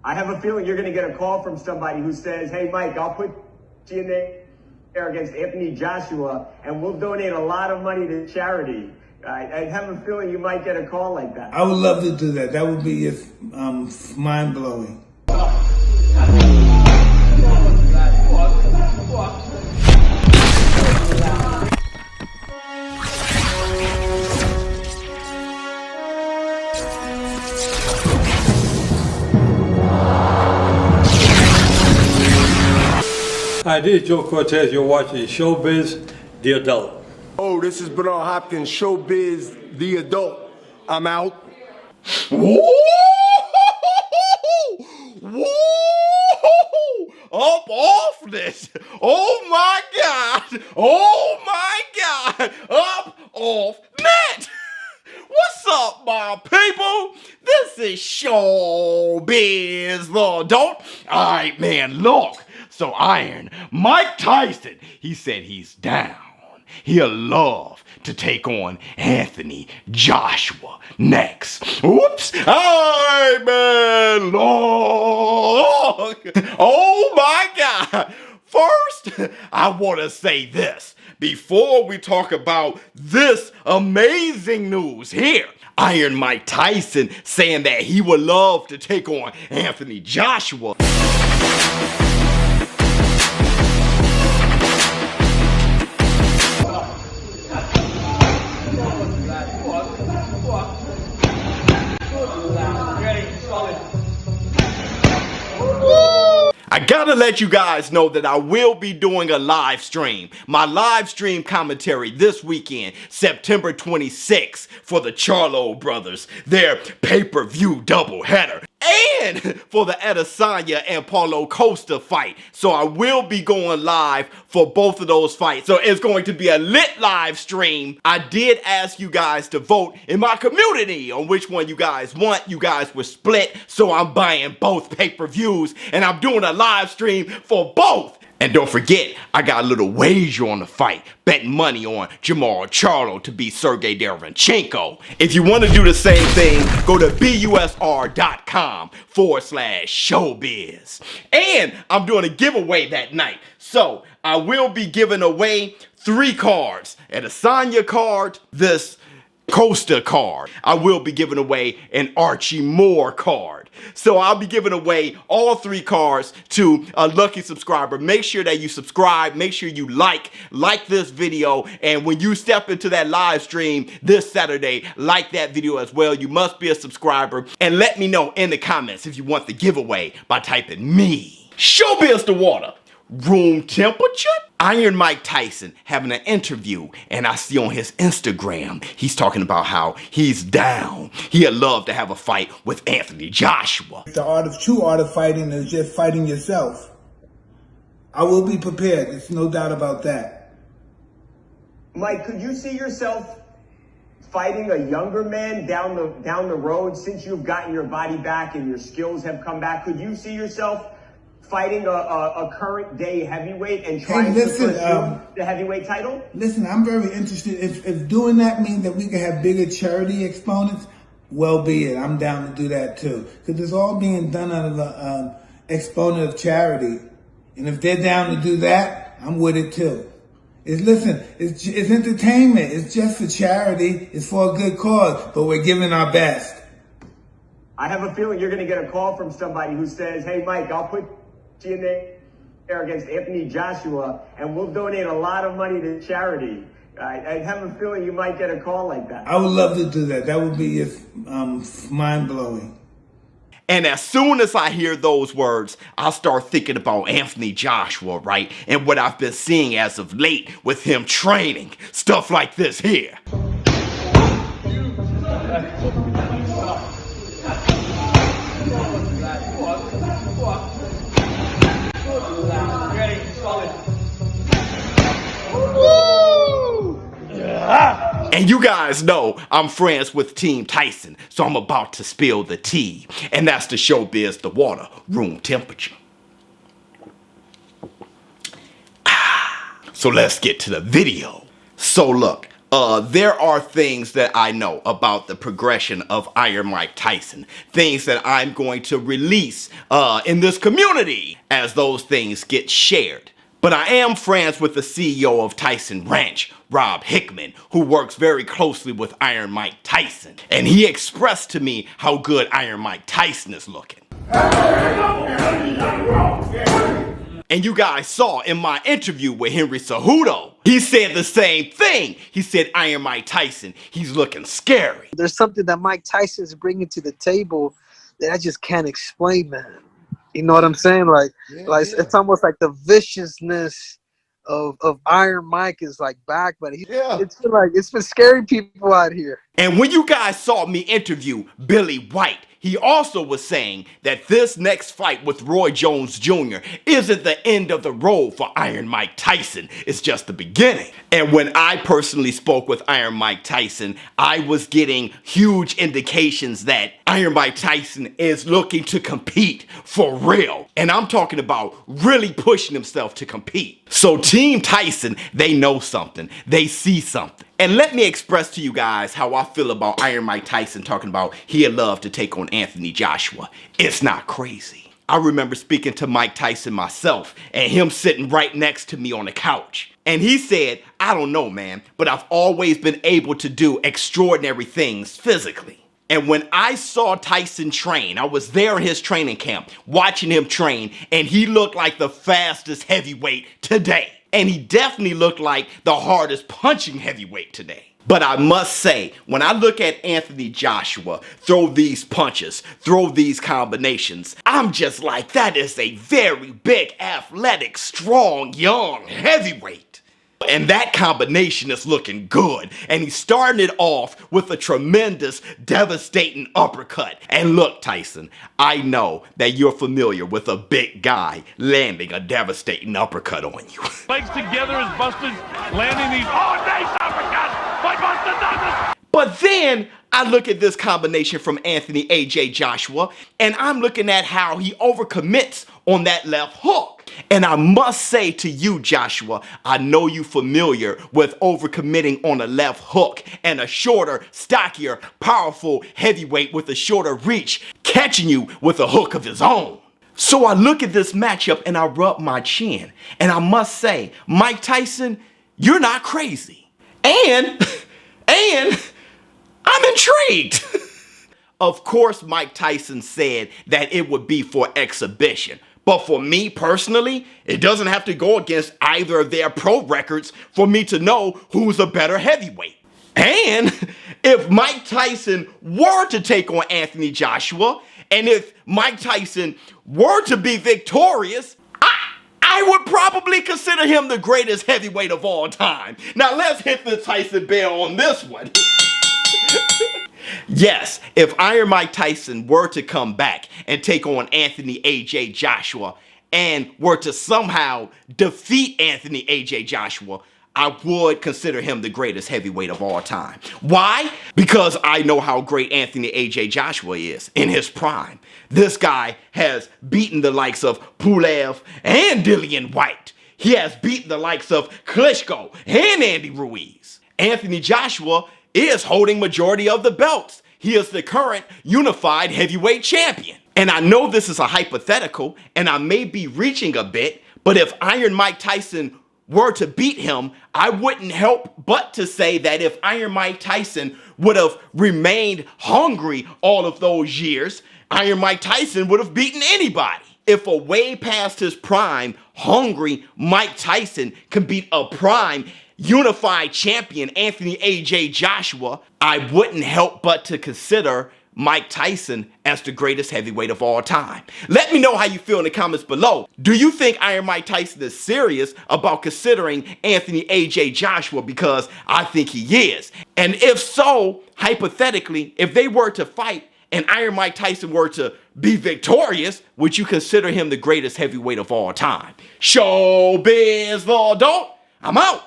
I have a feeling you're going to get a call from somebody who says, hey, Mike, I'll put you in there against Anthony Joshua, and we'll donate a lot of money to charity. I have a feeling you might get a call like that. I would love to do that. That would be just mind-blowing. Hi, this is Joe Cortez. You're watching ShowBizz, the adult. Oh, this is Bernard Hopkins, ShowBizz, the adult. I'm out. Woo! Woo! Up off this. Oh my God. Oh my God. Up off that. What's up, my people? This is ShowBizz, the adult. All right, man, look. So Iron Mike Tyson, he said he's down. He'll love to take on Anthony Joshua next. Oops. Hey, man, look. Oh, my God. First, I want to say this. Before we talk about this amazing news here, Iron Mike Tyson saying that he would love to take on Anthony Joshua. I gotta let you guys know that I will be doing a live stream. My live stream commentary this weekend, September 26th, for the Charlo brothers, their pay-per-view doubleheader. And for the Adesanya and Paulo Costa fight. So I will be going live for both of those fights. So it's going to be a lit live stream. I did ask you guys to vote in my community on which one you guys want. You guys were split. So I'm buying both pay-per-views and I'm doing a live stream for both. And don't forget, I got a little wager on the fight, betting money on Jamal Charlo to beat Sergey Derevyanchenko. If you want to do the same thing, go to busr.com/showbiz. And I'm doing a giveaway that night. So I will be giving away 3 cards, an Adesanya card, this Costa card. I will be giving away an Archie Moore card. So I'll be giving away all 3 cards to a lucky subscriber. Make sure that you subscribe. Make sure you like this video. And when you step into that live stream this Saturday, like that video as well. You must be a subscriber. And let me know in the comments if you want the giveaway by typing me. ShowBizz the water. Room temperature? Iron Mike Tyson having an interview, and I see on his Instagram, he's talking about how he's down. He'd love to have a fight with Anthony Joshua. The true art of fighting is just fighting yourself. I will be prepared. There's no doubt about that. Mike, could you see yourself fighting a younger man down the road since you've gotten your body back and your skills have come back? Could you see yourself fighting a current day heavyweight and trying to pursue the heavyweight title? Listen, I'm very interested. If doing that means that we can have bigger charity exponents, well be it. I'm down to do that too. Because it's all being done out of an exponent of charity. And if they're down to do that, I'm with it too. It's entertainment. It's just for charity. It's for a good cause. But we're giving our best. I have a feeling you're going to get a call from somebody who says, hey, Mike, I'll put you in there against Anthony Joshua, and we'll donate a lot of money to charity. I have a feeling you might get a call like that. I would love to do that. That would be just mind-blowing. And as soon as I hear those words, I'll start thinking about Anthony Joshua, right? And what I've been seeing as of late with him training. Stuff like this here. And you guys know I'm friends with Team Tyson, so I'm about to spill the tea. And that's the ShowBizz the water, room temperature. So let's get to the video. So look, There are things that I know about the progression of Iron Mike Tyson, things that I'm going to release in this community as those things get shared. But I am friends with the CEO of Tyson Ranch, Rob Hickman, who works very closely with Iron Mike Tyson. And he expressed to me how good Iron Mike Tyson is looking. And you guys saw in my interview with Henry Cejudo, he said the same thing. He said, Iron Mike Tyson, he's looking scary. There's something that Mike Tyson is bringing to the table that I just can't explain, man. You know what I'm saying? Like, it's almost like the viciousness of Iron Mike is like back, but it's been scaring people out here. And when you guys saw me interview Billy White, he also was saying that this next fight with Roy Jones Jr. isn't the end of the road for Iron Mike Tyson. It's just the beginning. And when I personally spoke with Iron Mike Tyson, I was getting huge indications that Iron Mike Tyson is looking to compete for real. And I'm talking about really pushing himself to compete. So Team Tyson, they know something. They see something. And let me express to you guys how I feel about Iron Mike Tyson talking about he'd love to take on Anthony Joshua. It's not crazy. I remember speaking to Mike Tyson myself and him sitting right next to me on the couch. And he said, I don't know, man, but I've always been able to do extraordinary things physically. And when I saw Tyson train, I was there in his training camp watching him train, and he looked like the fastest heavyweight today. And he definitely looked like the hardest punching heavyweight today. But I must say, when I look at Anthony Joshua throw these punches, throw these combinations, I'm just like, that is a very big, athletic, strong, young heavyweight. And that combination is looking good. And he's starting it off with a tremendous, devastating uppercut. And look, Tyson, I know that you're familiar with a big guy landing a devastating uppercut on you. Legs together as Buster's landing these. Oh, nice uppercut by Buster Douglas. But then I look at this combination from Anthony AJ Joshua, and I'm looking at how he overcommits on that left hook. And I must say to you, Joshua, I know you're familiar with overcommitting on a left hook and a shorter, stockier, powerful heavyweight with a shorter reach catching you with a hook of his own. So I look at this matchup and I rub my chin. And I must say, Mike Tyson, you're not crazy. And I'm intrigued. Of course, Mike Tyson said that it would be for exhibition. But for me personally, it doesn't have to go against either of their pro records for me to know who's a better heavyweight. And if Mike Tyson were to take on Anthony Joshua, and if Mike Tyson were to be victorious, I would probably consider him the greatest heavyweight of all time. Now let's hit the Tyson bell on this one. Yes, if Iron Mike Tyson were to come back and take on Anthony AJ Joshua and were to somehow defeat Anthony AJ Joshua, I would consider him the greatest heavyweight of all time. Why? Because I know how great Anthony AJ Joshua is in his prime. This guy has beaten the likes of Pulev and Dillian White. He has beaten the likes of Klitschko and Andy Ruiz. Anthony Joshua is holding majority of the belts. He is the current unified heavyweight champion. And I know this is a hypothetical, and I may be reaching a bit, but if Iron Mike Tyson were to beat him, I wouldn't help but to say that if Iron Mike Tyson would have remained hungry all of those years, Iron Mike Tyson would have beaten anybody. If a way past his prime, hungry Mike Tyson can beat a prime unified champion Anthony AJ Joshua, I wouldn't help but to consider Mike Tyson as the greatest heavyweight of all time. Let me know how you feel in the comments below. Do you think Iron Mike Tyson is serious about considering Anthony AJ Joshua? Because I think he is. And if so, hypothetically, if they were to fight and Iron Mike Tyson were to be victorious, would you consider him the greatest heavyweight of all time? ShowBizz the adult. I'm out.